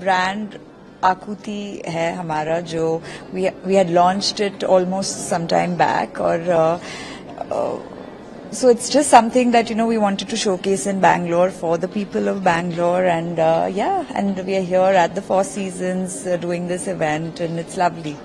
Brand Akuti है हमारा जो we had launched it almost some time back और so it's just something that we wanted to showcase in Bangalore for the people of Bangalore and and we are here at the Four Seasons doing this event and it's lovely.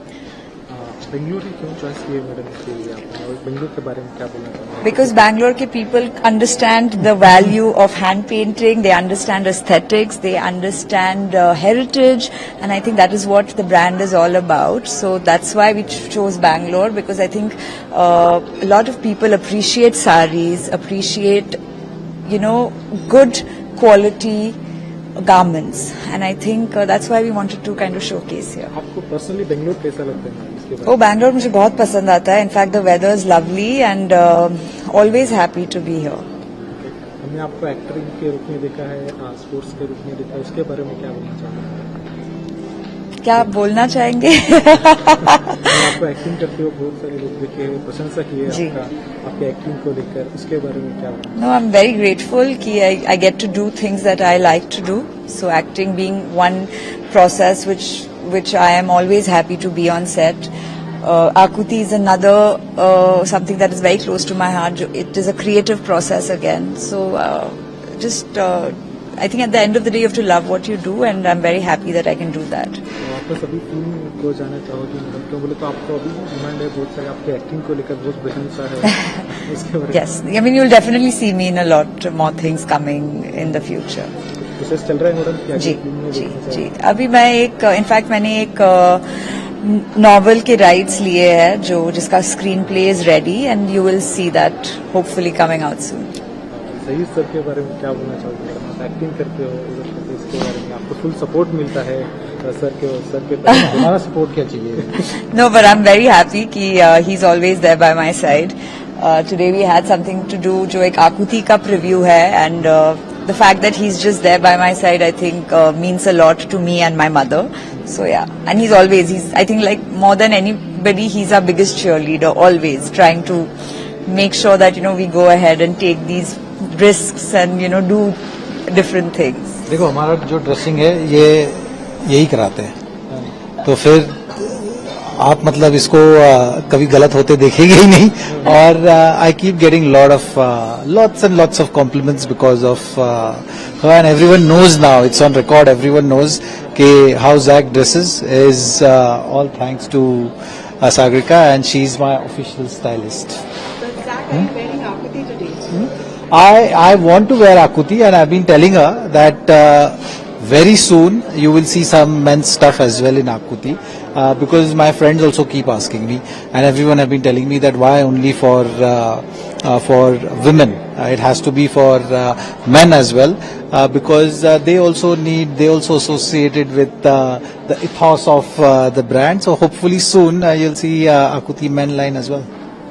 Bengaluru ही क्यों choice किए madam इसके लिए आपने और बेंगलुरु के बारे में क्या बोलना चाहते हैं? Because Bangalore ke people understand the value of hand painting, they understand aesthetics, they understand heritage, and I think that is what the brand is all about. So that's why we chose Bangalore, because I think a lot of people appreciate saris, appreciate good quality garments, and I think that's why we wanted to kind of showcase here. आपको personally Bengaluru कैसा लगता है इसके बारे में? Bangalore मुझे बहुत पसंद आता है. In fact, the weather is lovely and always happy to be here. हमने आपको एक्टरिंग के रूप में देखा है, स्पोर्ट्स के रूप में देखा है, उसके बारे में क्या बोलना चाहते हैं? क्या आप बोलना चाहेंगे? आपको एक्टिंग करते हो, बहुत सारे लोग देखे हैं, प्रशंसा की है आपके एक्टिंग को लेकर, उसके बारे में क्या बोलना? No, I'm very grateful कि I get to do things that I like to do. So acting being one process which I am always happy to be on set. Akuti is another something that is very close to my heart. It is a creative process again. So I think at the end of the day you have to love what you do, and I'm very happy that I can do that. आपको सभी film को जाना चाहोगे madam? क्यों बोले तो आपको अभी डिमांड है बहुत सारे, आपके एक्टिंग को लेकर बहुत प्रशंसा है उसके बारे में? Yes, I mean you'll definitely see me in a lot more things coming in the future. Process चल रहा है मैडम क्या? जी अभी मैं इनफैक्ट मैंने एक नॉवल के राइट्स लिए हैं जिसका screen play is ready and you will see that hopefully coming out soon. सही सर के बारे में क्या बोलना चाहोगे मैडम? आप एक्टिंग करते हो इसके बारे में आपको फुल सपोर्ट मिलता है सर के हमारा सपोर्ट क्या चाहिए? No, but I'm very happy कि he's always there by my side. Today we had something to do जो एक आकुति का प्रीव्यू है and the fact that he's just there by my side I think means a lot to me and my mother. So yeah, and he's I think like more than anybody he's our biggest cheerleader, always trying to make sure that we go ahead and take these risks and do different things. देखो हमारा जो dressing है ये यही कराते हैं, तो फिर आप मतलब इसको कभी गलत होते देखेंगे ही नहीं. और I keep getting lots and lots of compliments because of her, and everyone knows now, it's on record, everyone knows कि how Zach dresses is all thanks to Sagrika, and she's my official stylist. So Zach, are you wearing Akuti today? I want to wear Akuti, and I've been telling her that very soon you will see some men's stuff as well in Akuti, because my friends also keep asking me, and everyone have been telling me that why only for women, it has to be for men as well, because they also associate it with the ethos of the brand. So hopefully soon you'll see Akuti men line as well.